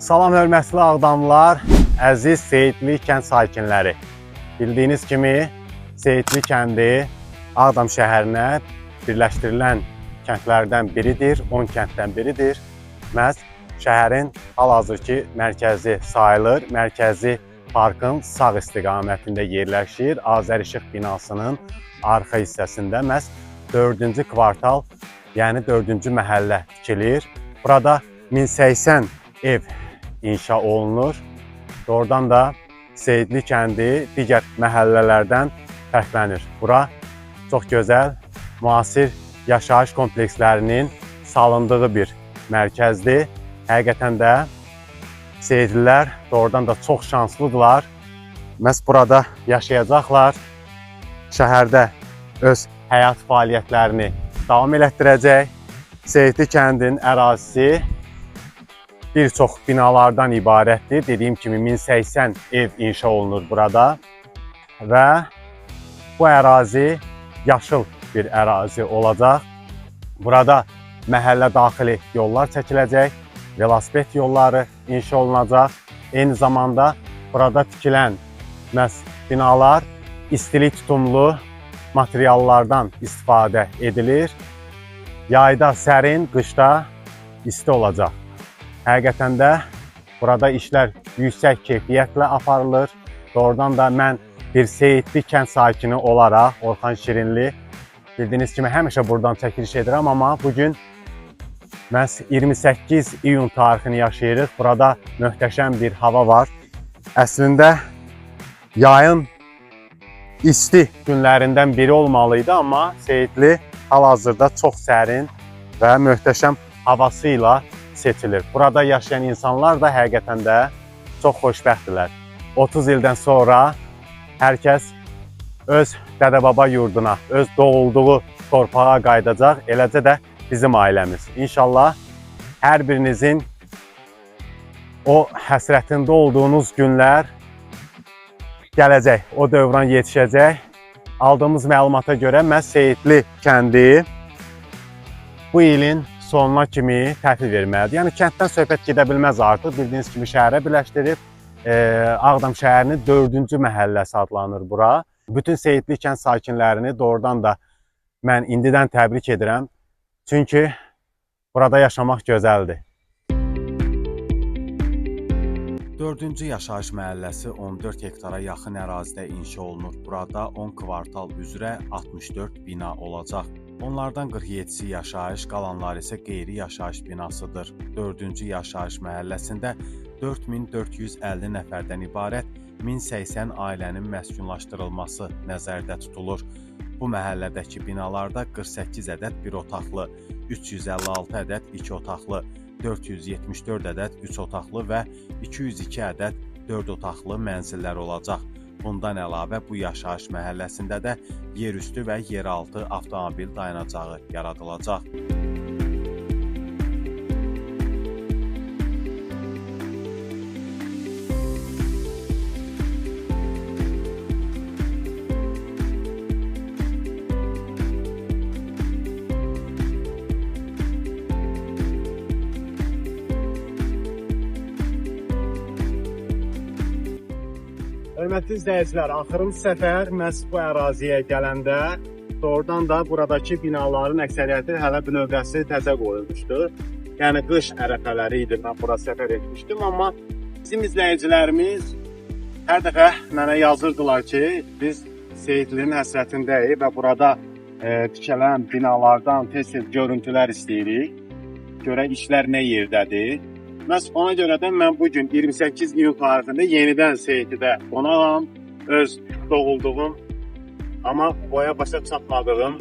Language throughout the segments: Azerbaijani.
Salam hörmətli Ağdamlılar, əziz Seyidli kənd sakinləri. Bildiyiniz kimi Seyidli kəndi Ağdam şəhərinə birləşdirilən kəndlərdən biridir, 10 kənddən biridir. Məhz şəhərin hal-hazırki mərkəzi sayılır. Mərkəzi parkın sağ istiqamətində yerləşir. Azərişıq binasının arxa hissəsində məhz 4-cü kvartal, yəni 4-cü məhəllə tikilir. Burada 1080 ev inşa olunur. Doğrudan da Seyidli kəndi digər məhəllələrdən fərqlənir. Bura çox gözəl, müasir yaşayış komplekslərinin salındığı bir mərkəzdir. Həqiqətən də Seyidlilər doğrudan da çox şanslıdırlar. Məhz burada yaşayacaqlar. Şəhərdə öz həyat fəaliyyətlərini davam elətdirəcək. Seyidli kəndin ərazisi bir çox binalardan ibarətdir. Dediyim kimi 1080 ev inşa olunur burada və bu ərazi yaşıl bir ərazi olacaq. Burada məhəllə daxili yollar çəkiləcək, velosiped yolları inşa olunacaq. Eyni zamanda burada tikilən məhz binalar istilik tutumlu materiallardan istifadə edilir. Yayda sərin, qışda isti olacaq. Həqiqətən də burada işlər yüksək keyfiyyətlə aparılır. Doğrudan da mən bir Seyidli kənd sakini olaraq Orxan Şirinli, bildiyiniz kimi həmişə buradan çəkiliş edirəm, amma bugün məhz 28 iyun tarixini yaşayırıq. Burada möhtəşəm bir hava var. Əslində yayın isti günlərindən biri olmalıydı, amma Seyidli hal-hazırda çox sərin və möhtəşəm havasıyla seçilir. Burada yaşayan insanlar da həqiqətən də çox xoşbəxtdirlər. 30 ildən sonra hər kəs öz dədə-baba yurduna, öz doğulduğu torpağa qayıdacaq, eləcə də bizim ailəmiz. İnşallah hər birinizin o həsrətində olduğunuz günlər gələcək, o dövran yetişəcək. Aldığımız məlumata görə məhz Seyidli kəndi bu ilin sonuna kimi təhvil verməlidir. Yəni kənddən söhbət gedə bilməz artıq. Bildiyiniz kimi şəhərə birləşdirib Ağdam şəhərinin 4-cü məhəlləsi adlanır bura. Bütün Seyidli kənd sakinlərini doğrudan da mən indidən təbrik edirəm. Çünki burada yaşamaq gözəldir. 4-cü yaşayış məhəlləsi 14 hektara yaxın ərazidə inşa olunur. Burada 10 kvartal üzrə 64 bina olacaq. Onlardan 47-si yaşayış, qalanları isə qeyri-yaşayış binasıdır. 4-cü yaşayış məhəlləsində 4450 nəfərdən ibarət 1080 ailənin məskunlaşdırılması nəzərdə tutulur. Bu məhəllədəki binalarda 48 ədəd bir otaqlı, 356 ədəd 2 otaqlı, 474 ədəd 3 otaqlı və 202 ədəd 4 otaqlı mənzillər olacaq. Bundan əlavə bu yaşayış məhəlləsində də yerüstü və yeraltı avtomobil dayanacağı yaradılacaq. Hörmətli izləyicilər, axırıncı səfər məhz bu əraziyə gələndə doğrudan da buradakı binaların əksəriyyəti hələ bir növbəsi təzə qoyulmuşdu. Yəni qış ərəfələri idi, mən bura səfər etmişdim, amma bizim izləyicilərimiz hər dəfə mənə yazırdılar ki, biz Seyidlinin həsrətindəyik və burada tikilən binalardan tez-tez görüntülər istəyirik. Görək işlər nə yerdədir. Məhz ona görə də mən bugün 28 iyun tarixində yenidən Seyidlidə qonağam. Öz doğulduğum, amma boya başa çatmadığım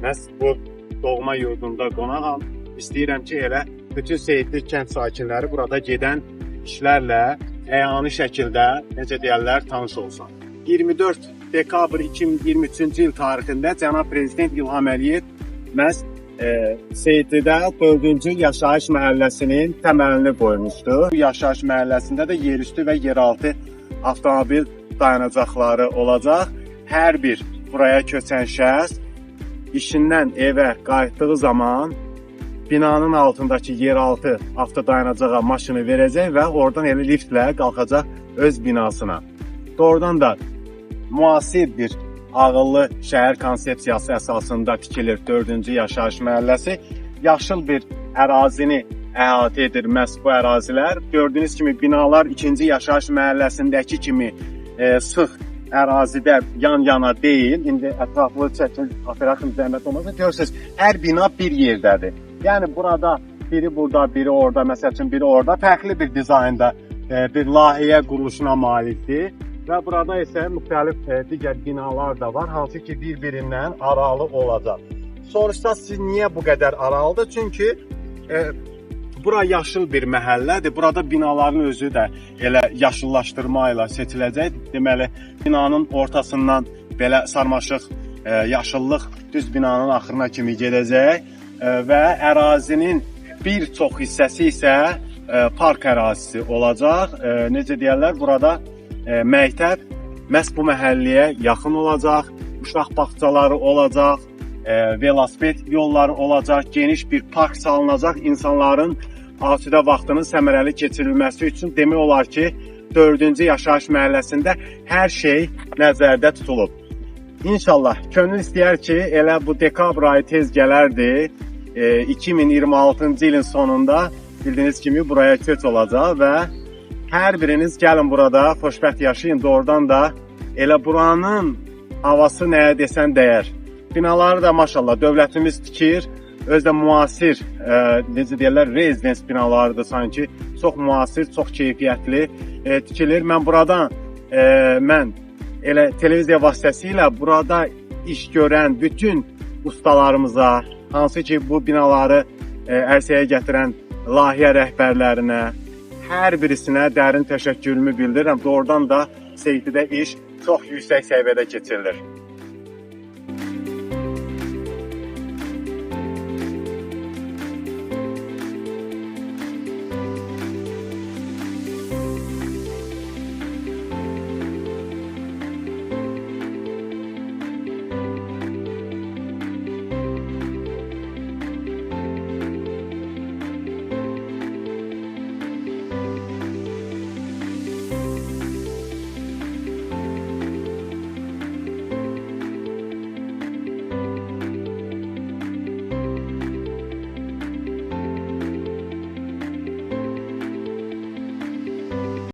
məhz bu doğma yurdumda qonağam. İstəyirəm ki, elə bütün Seyidli kənd sakinləri burada gedən işlərlə əyani şəkildə, necə deyərlər, tanış olsun. 24 dekabr 2023-cü il tarixində cənab Prezident İlham Əliyev məhz Seyidlidə 4-cü yaşayış məhəlləsinin təməlini qoymuşdu. Bu yaşayış məhəlləsində də yerüstü və yeraltı avtomobil dayanacaqları olacaq. Hər bir buraya köçən şəxs işindən evə qayıtdığı zaman binanın altındakı yeraltı avtodayanacağa maşını verəcək və oradan elə liftlə qalxacaq öz binasına. Doğrudan da müasir bir ağıllı şəhər konsepsiyası əsasında tikilir 4-cü yaşayış məhəlləsi. Yaşıl bir ərazini əhatə edir məhz bu ərazilər. Gördüyünüz kimi binalar 2-ci yaşayış məhəlləsindəki kimi sıx ərazidə yan-yana deyil. İndi ətraflı çəkin operasyon zəhmət olmasa görürsünüz, hər bina bir yerdədir. Yəni burada biri burada, biri orada, məsəl üçün biri orada fərqli bir dizaynda bir layihə quruluşuna malikdir. Və burada isə müxtəlif digər binalar da var, hansı ki bir-birindən aralı olacaq. Sonuçta siz niyə bu qədər aralıdır? Çünki bura yaşıl bir məhəllədir. Burada binaların özü də elə yaşıllaşdırma ilə seçiləcək. Deməli, binanın ortasından belə sarmaşıq yaşıllıq düz binanın axırına kimi gedəcək və ərazinin bir çox hissəsi isə park ərazisi olacaq. Necə deyərlər, burada məktəb məhz bu məhəlləyə yaxın olacaq, uşaq bağçaları olacaq, velosiped yolları olacaq, geniş bir park salınacaq insanların asudə vaxtının səmərəli keçirilməsi üçün. Demək olar ki, 4-cü yaşayış məhəlləsində hər şey nəzərdə tutulub. İnşallah, könül istəyər ki, elə bu dekabr ayı tez gələrdi. 2026-cı ilin sonunda bildiyiniz kimi buraya köç olacaq və hər biriniz gəlin burada xoşbəxt yaşayın. Doğrudan da elə buranın havası nəyə desən dəyər. Binaları da maşallah dövlətimiz tikir. Özdə müasir, necə deyərlər, rezidens binalarıdır sanki. Çox müasir, çox keyfiyyətli tikilir. Mən buradan, mən elə televiziya vasitəsilə burada iş görən bütün ustalarımıza, hansı ki bu binaları ərsəyə gətirən layihə rəhbərlərinə, hər birisinə dərin təşəkkürümü bildirirəm. Doğrudan da Seyitlidə iş çox yüksək səviyyədə keçirilir.